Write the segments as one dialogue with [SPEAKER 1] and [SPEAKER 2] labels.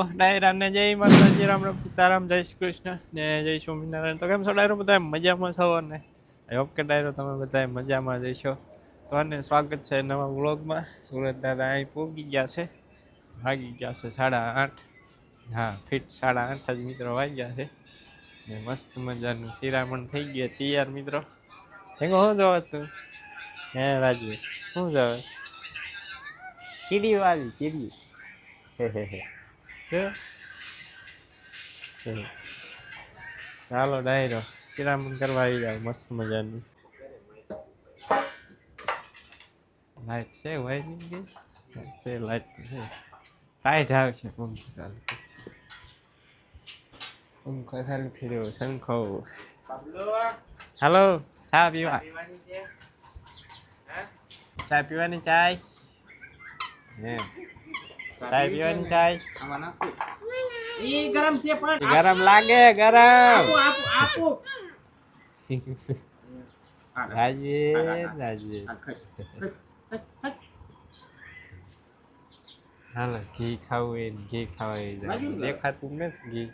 [SPEAKER 1] ડાયરાને જય માતાજી, રામ રામ, સીતારામ, જય શ્રી કૃષ્ણ ને જય સ્વામિનારાયણ. તો કેમ છો ડાયરો? બધા મજામાં છો ને? આઈ હોપ કે ડાયરો તમે બધા મજામાં જઈશો. તો અને સ્વાગત છે નવા વ્લોગમાં. સુરત દાદા અહીં પહોંચી ગયા છે, વાગી ગયા છે 8:30. હા, ફિટ 8:30 જ મિત્રો વાગ્યા છે ને મસ્ત મજાનું શિરામણ થઈ ગયું તૈયાર મિત્રો. હેંગો શું જોવ તું? હે રાજુ શું જોવે? કીડીઓ આવી, કીડી. હે હે હે. ચાલો ડાયરો શિરામણ કરવા આવી જાવ મસ્ત મજાની. લાઈટ છે વાયરિંગ ગઈ છે, લાઈટ તો છે, લાઈટ આવશે. પંખો ચાલુ, પંખો ચાલુ કર્યો, શંખો. હાલો, ચા પીવા? ચા પીવાની? ચાય હે, ચાય પીવાની? ચાય
[SPEAKER 2] ગરમ છે પણ
[SPEAKER 1] ગરમ લાગે, ગરમ. રાજવીર હાલો, ઘી ખાવું એ ઘી ખાવા દેખાતું નથી ઘી.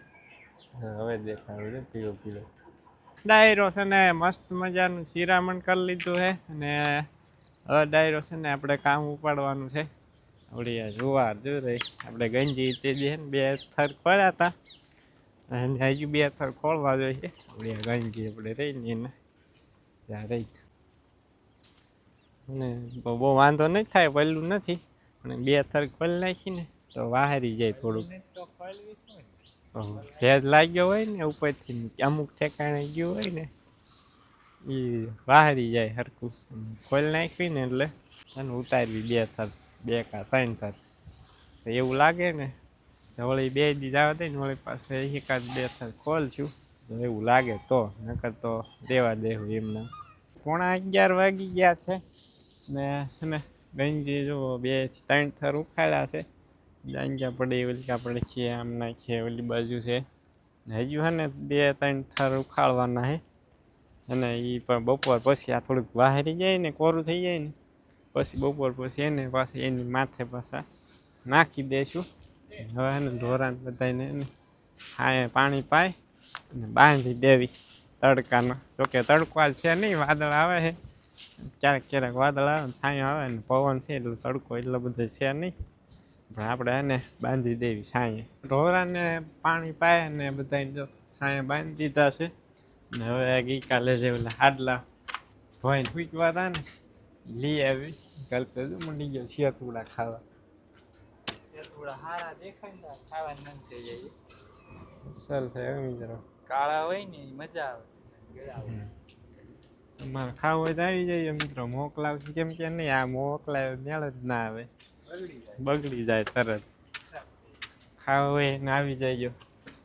[SPEAKER 1] હવે દેખાડું છે પીળો પીળો. ડાયરો છે ને મસ્ત મજાનું શિરામણ કરી લીધું છે અને હવે ડાયરો છે ને આપણે કામ ઉપાડવાનું છે. આવડી જુવાર જો રહી આપણે ગંજી તે જે ને 2 થર ખોલ્યા હતા અને હજુ 2 થર ખોલવા જોઈએ. આવડી ગંજી આપણે રહીને એને ત્યાં રહી અને બહુ વાંધો નહીં થાય, પહેલું નથી પણ 2 થર ખોલી નાખીને તો વાહરી જાય થોડુંક. ભેજ લાગ્યો હોય ને ઉપરથી અમુક ઠેકાણે ગયું હોય ને એ વાહરી જાય હરખું. ખોલી નાખવી ને એટલે અને ઉતારવી 2 થર, 2 કા 3 થર. એવું લાગે ને તો વળી 2 દી જવા દે ને વળી પાસે 1-2 થર ખોલશું એવું લાગે તો, નકર તો દેવા દેવું એમને. 11:15 વાગી ગયા છે ને ગંજી જો 2 થી 3 થર ઉખાડ્યા છે. ડાંગ્યા પડે ઓલી આપણે છીએ આમ નાખીએ ઓલી બાજુ છે હજુ હે ને 2-3 થર ઉખાડવાના છે અને એ પણ બપોર પછી આ થોડુંક વાહરી જાય ને કોરું થઈ જાય ને પછી બપોર પછી એને પાછી એની માથે પાછા નાખી દઈશું. હવે એને ઢોરાને બધાને છાંયે પાણી પાય અને બાંધી દેવી તડકાનો. જોકે તડકો આજ છે નહીં, વાદળ આવે છે, ક્યારેક ક્યારેક વાદળ આવે ને છાંયો આવે ને પવન છે એટલે તડકો એટલો બધો છે નહીં, પણ આપણે એને બાંધી દેવી છાંયે. ઢોરાને પાણી પાય ને બધાને જો છાંયે બાંધી દીધા છે ને હવે ગઈકાલે જે ઓલા હાડલા ધોઈને ફૂંકવા હતા ને લઈ આવી. ગલપે જો મંડી ગયો શેતુડા ખાવા. શેતુડા હારા દેખાય ને ખાવાની મન થઈ જાય. અસલ છે મિત્રો, કાળા હોય ને મજા આવે. તમારે ખાવું હોય તો આવી જાય મિત્રો, મોકલાવશું કેમ કે નહીં, આ મોકલાવે મેળ જ ના આવે, બગડી જાય તરત. ખાવું હોય ને આવી જાય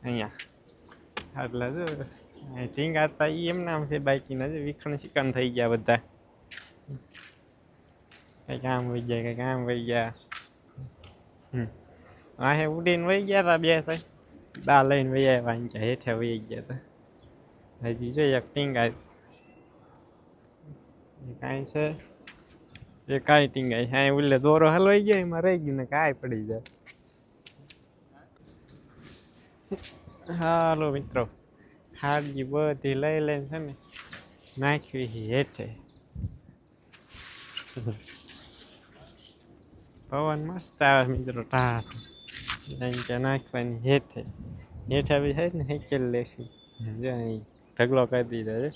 [SPEAKER 1] અહીંયા. એટલે જો ઢીંગા હતા એ એમ નામ છે, બાકીના છે વિખણ શિકણ થઈ ગયા બધા. કંઈક આમ વહી ગયા, કંઈક આમ વહી ગયા. વાહે ઉડીને વહી ગયા હતા 2 બા લઈને વહી આવ્યા, અહીંયા હેઠે વહી ગયા હતા. હજી જોઈએ એક ટીંગાય એ કાંઈ છે એ કાંઈ ટીંગાય હા ઉલ્લે દોરો હલવાઈ ગયો એમાં રહી ગયું ને કાંઈ પડી જાય. હાલો મિત્રો, હાડજી બધી લઈ લઈને છે ને નાખવી હેઠે. પવન મસ્ત આવે મિત્રો, ટાટ ત્યાં નાખવાની હેઠે. હેઠે બી છે ને હેકેલ લેશું જો અહીં ઢગલો કરી દીધો છે.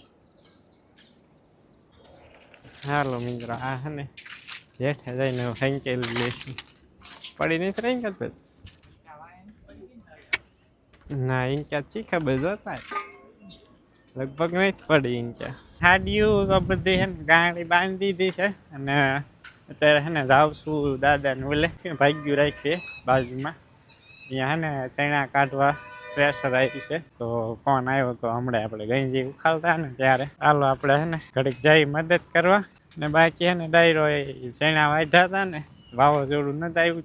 [SPEAKER 1] હાલો મિત્રો, આ છે ને હેઠે જઈને હેંકેલી લેશું. પડી નહીં રહી ગયો ના ઇન્ક્યા શી ખબર જોતા લગભગ નહીં પડી ઇન્ક્યા. હાડિયું તો બધી છે ને ગાડી બાંધી દીધી છે અને અત્યારે છે ને જાવશું દાદાને ઓલે ભાગ્યું રાખીએ બાજુમાં, ત્યાં છે ને ચણા કાઢવા પ્રેશર આવી છે. તો ફોન આવ્યો તો હમણાં આપણે ગંજી ઉખાડતા ને ત્યારે હાલો આપણે છે ને ઘડીક જઈ મદદ કરવા. ને બાકી છે ને ડાયરો એ ચણા વાઢ્યા હતા ને વાવાઝોડું નથી આવ્યું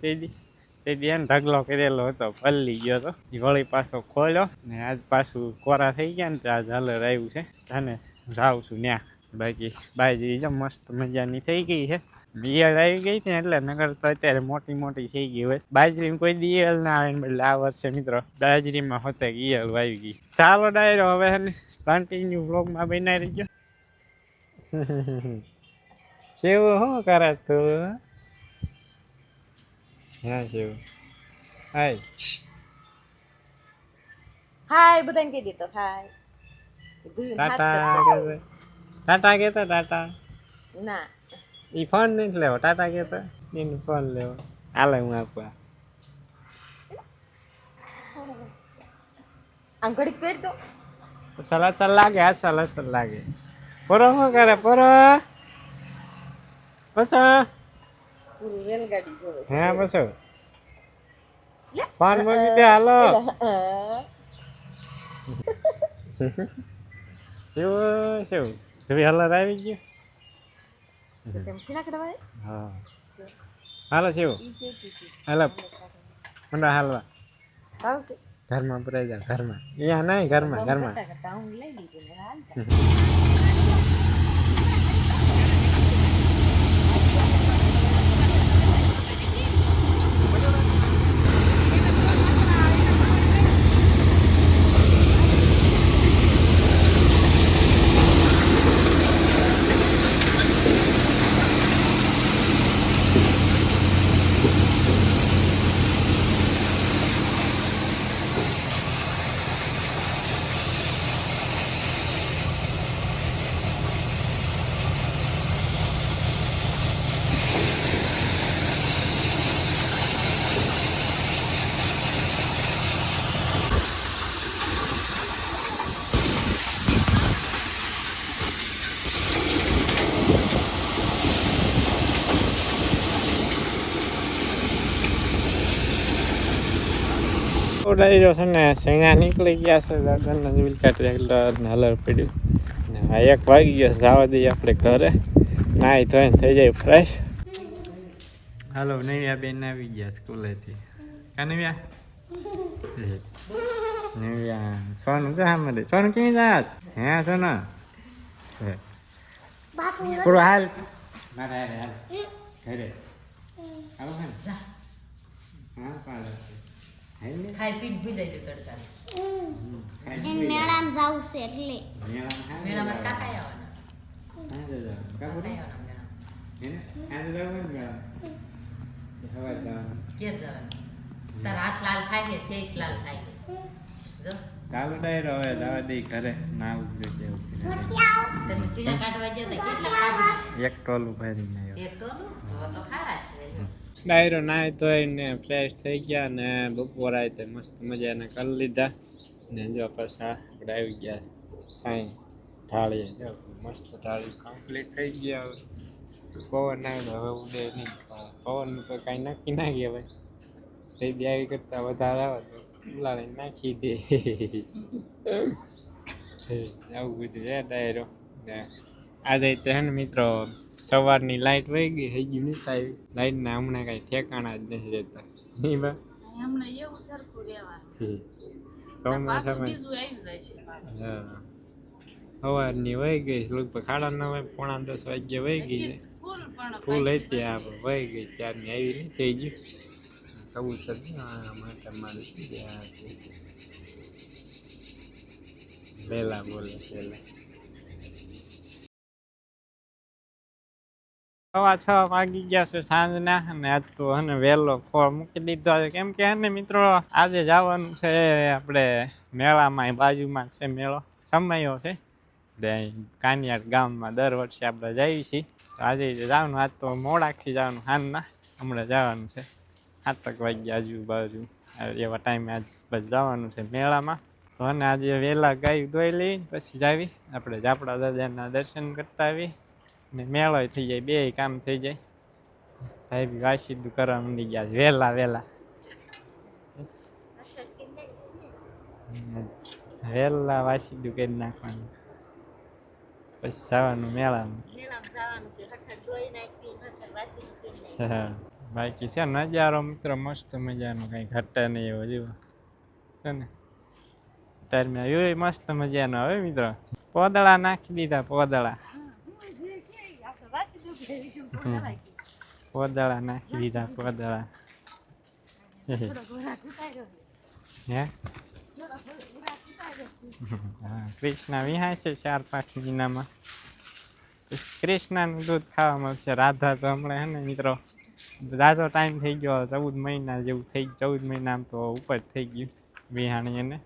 [SPEAKER 1] તે દી એને ઢગલો કરેલો હતો, પલ્લી ગયો હતો એ વળી પાછો ખોલ્યો ને આજ પાછું કોરા થઈ ગયા ને તો આજ હલર આવ્યું છે અને જાઉં છું ત્યાં. બાકી બાજી જો મસ્ત મજાની થઈ ગઈ છે
[SPEAKER 2] દિયલ આવી ગઈ હતી ને એટલે નગર તો અત્યારે મોટી મોટી થઈ ગઈ હોય. બાજરીમાં કોઈ દિયલ ના આવે ને બદલે આ વર્ષે મિત્રો બાજરીમાં હોતે ઈયળ આવી ગઈ. ચાલો ડાયરો હવે કન્ટિન્યુ વ્લોગમાં બનાવી રહીજો. કેવું શું કરે તું? હા કેવું હાય
[SPEAKER 3] હાય બધાને કહી દીધો હાય
[SPEAKER 2] ટાટા ટાટા કેતા ટાટા
[SPEAKER 3] ના
[SPEAKER 2] ઈ ફોન નથી લેવો. ટાટા કેતા એનો ફોન લેવો. હાલે હું આપવા
[SPEAKER 3] આમ ઘડીક કરી દો.
[SPEAKER 2] સલાસલ લાગે આ સલાસલ લાગે. પરો શું કરે પરો? પછો
[SPEAKER 3] પૂરી રેલગાડી જોવે
[SPEAKER 2] હા પછો ફોન મૂકી દે હાલો. કેવું કેવું તમે હલર આવી ગયો? હા હાલો કેવું હાલો મંડા હાલવા ઘરમાં પુરાઈ જાવ ઘરમાં. અહીંયા નહીં ઘરમાં ઘરમાં. ઉડાઈ છે ને શેણા નીકળી ગયા છે. દાદાના વિલકા ટ્રેક્ટર ને હલર પડ્યું ને આ 1 વાગી ગયો. જવા દઈએ આપણે ઘરે. નાહી ધોઈને થઈ જાય ફ્રેશ. હાલો નવ્યા બેન આવી ગયા સ્કૂલેથી. કા નવ્યા નવ્યા સોનું છે સામે. સોનું ક્યાં જાત હે સોના પૂરો હાલ મારે હાલ ઘરે આવો ને હા પાડે
[SPEAKER 3] ખાઈ પીને ભૂઈ જાય તડકા
[SPEAKER 4] મેળામાં જાવું છે એટલે
[SPEAKER 3] મેળામાં કાકા આવવાના ઘેર જવાનું. તારા હાથ લાલ થાય છે શેષ લાલ થાય છે જો
[SPEAKER 2] ચાલો ડાયરો હવે જવા દઈ ઘરે. ના ઉતરે
[SPEAKER 3] તમે સીધા કાઢવા ગયા હતા કેટલા કાઢી
[SPEAKER 2] એક ટોલું ભરીને આવ્યો.
[SPEAKER 3] એક ટોલું તો ખારા છે.
[SPEAKER 2] ડાયરો નાહી ધોઈને ફ્રેશ થઈ ગયા ને બપોરાય તે મસ્ત મજાના કરી લીધા ને જો પાછા આપણે આવી ગયા સાંઈ ઢાળીએ. જો મસ્ત ઢાળી કમ્પ્લીટ થઈ ગયા. પવન આવે હવે ઉડે નહીં. પવનનું તો કાંઈ નક્કી ના કહેવાય. થઈ દે આવી કરતાં વધારે આવે તો ઉલાડીને નાખી દે. આવું બધું છે ડાયરો. આજે તો હે ને મિત્રો સવારની લાઈટ વહી ગઈ. હજી નથી આવી લાઈટના. હમણાં કાંઈ ઠેકાણા જ નથી રહેતા. નહીં બા
[SPEAKER 5] હમણાં એવું સરખું રહેવાનું.
[SPEAKER 2] ચોમાસામાં
[SPEAKER 5] બીજું આવી જાય છે પાછું.
[SPEAKER 2] હા સવારની વહી ગઈ. લગભગ 9:30 પોણા 10 વાગ્યે વહી ગઈ છે.
[SPEAKER 5] ફૂલ પણ
[SPEAKER 2] ફૂલ હતી આ વહી ગઈ ત્યારની આવી નહીં થઈ ગયું. કબૂતર માટે મારે વહેલા બોલે પહેલા 6:15 વાગી ગયા છે સાંજના. અને આજ તો હને વહેલો ખોળ મૂકી દીધો છે. કેમ કે હને મિત્રો આજે જવાનું છે આપણે મેળામાં. બાજુમાં છે મેળો સમયો છે એટલે કાનિયાડ ગામમાં દર વર્ષે આપણે જઈએ છીએ. તો આજે જવાનું. આજ તો મોડાકથી જવાનું. હાનના હમણાં જવાનું છે 7 વાગ્યા આજુબાજુ એવા ટાઈમે આજ બસ જવાનું છે મેળામાં. તો અને આજે વહેલા ગાયું ધોઈ લઈને પછી જાવી આપણે ઝાપડા દાદાના દર્શન કરતા આવી ને મેળો થઈ જાય. 2 કામ થઈ જાય. ભાઈ બી વાસીદું કરવા માંડી ગયા વહેલા વહેલા વહેલા વાસીદું કરી નાખવાનું પછી જવાનું મેળામાં. હા બાકી છે નજારો મિત્રો મસ્ત મજાનો. કંઈ ઘટે નહીં એવો જેવો છે ને. અત્યારે મેં એ મસ્ત મજાનો હવે મિત્રો પોદળા નાખી દીધા. પોદળા કોદળા નાખી દીધા કોદળા હે હા કૃષ્ણ વિહાય છે 4-5 મહિનામાં કૃષ્ણનું દૂધ ખાવા મળશે રાધા તો હમણાં હે ને મિત્રો ઝાઝો ટાઈમ થઈ ગયો 14 મહિના જેવું થઈ 14 મહિનામાં તો ઉપર થઈ ગયું વિહાણી એને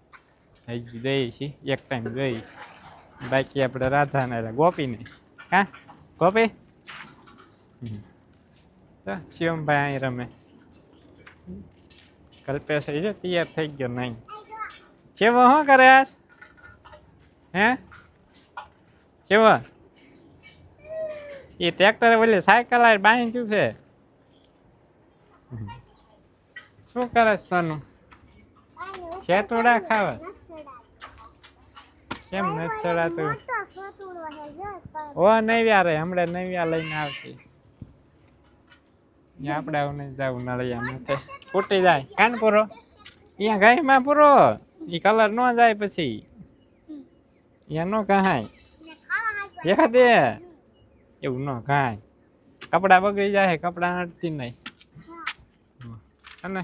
[SPEAKER 2] હજી દઈ છે એક ટાઈમ દઈ બાકી આપણે રાધાને ગોપીને હા ગોપી તો શિવમભાઈ અહીં રમે કલ્પેશ છે તૈયાર થઈ ગયો નહીં ચેવો શું કરે હે ચેવો એ ટ્રેક્ટર બોલે સાયકલ આ બાંધ્યું છે શું કરે સોનું શેતોડા ખાવા કેમ નથી ચડાતું ઓ નવ્યા રે હમણાં નવ્યા લઈને આવશે આપણે આવું નહીં જવું નળિયા માથે ફૂટી જાય કાન પૂરો અહીંયા ગાયમાં પૂરો એ કલર ન જાય પછી અહીંયા નો કહાય દેખા દે એવું ન કહાય કપડા બગડી જાય કપડા અડતી નહીં અને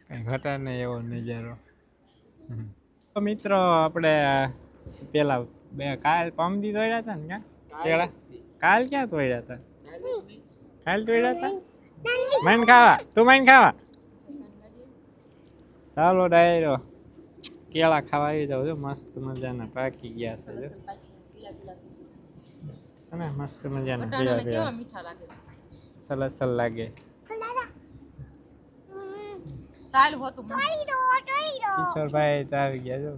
[SPEAKER 2] કઈ ઘટે નહીં એવો નજારો તો મિત્રો આપણે પેલા કાલ પમદી તોડ્યા હતા ને પેલા કાલ ક્યાં તોડ્યા હતા કાલ તોડ્યા હતા માઇન ખાવા તું માઇન ખાવા ચાલો ડાયરો કેળા ખાવા આવી જાવ જો મસ્ત મજાના પાકી ગયા છે જો ને મસ્ત મજાના પીળા પીળા સલસલ લાગે કિશોરભાઈ તો આવી ગયા જો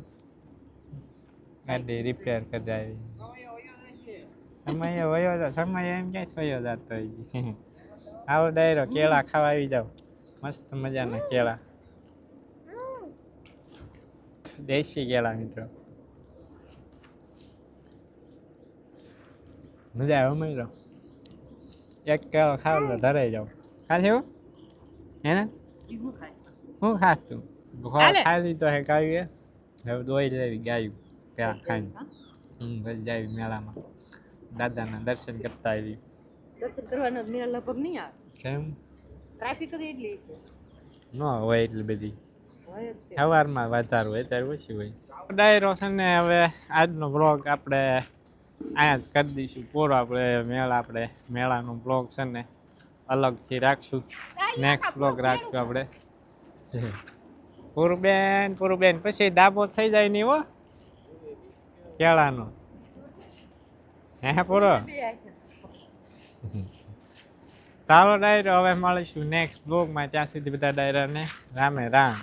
[SPEAKER 2] ગાડી રિપેર કરાવી સમય વયો સમય એમ ક્યાંય થયો જતો આવો ડાયરો કેળા ખાવા આવી જાવ મસ્ત મજાના કેળા દેશી કેળા મિત્રો મજા આવે ઉમેરો એક કેળો ખાવ તો ધરાઈ જાવ ખાશું હે ને હું ખાસ તું ખાઈ લીધો હે ગાયું હવે દોઈ લેવી ગાયું કેળા ખાઈને પછી જાય મેળામાં દાદાના દર્શન કરતા આવી
[SPEAKER 3] દર્શન કરવાનો મેળ લગભગ નહીં આવે
[SPEAKER 2] કેમ
[SPEAKER 3] ટ્રાફિક જ એટલી છે
[SPEAKER 2] ન હોય એટલી બધી સવારમાં વધારે હોય ત્યારે ઓછી હોય ડાયરો છે ને હવે આજનો બ્લોગ આપણે અહીંયા જ કરી દઈશું પૂરો આપણે મેળાનો બ્લોગ છે ને અલગથી રાખશું નેક્સ્ટ બ્લોગ રાખશું આપણે પૂરુબેન પછી દાબો થઈ જાય નહીં હો કેળાનો હે પૂરો ચાલો ડાયરો હવે મળીશું નેક્સ્ટ બ્લોગમાં ત્યાં સુધી બધા ડાયરાને રામે રામ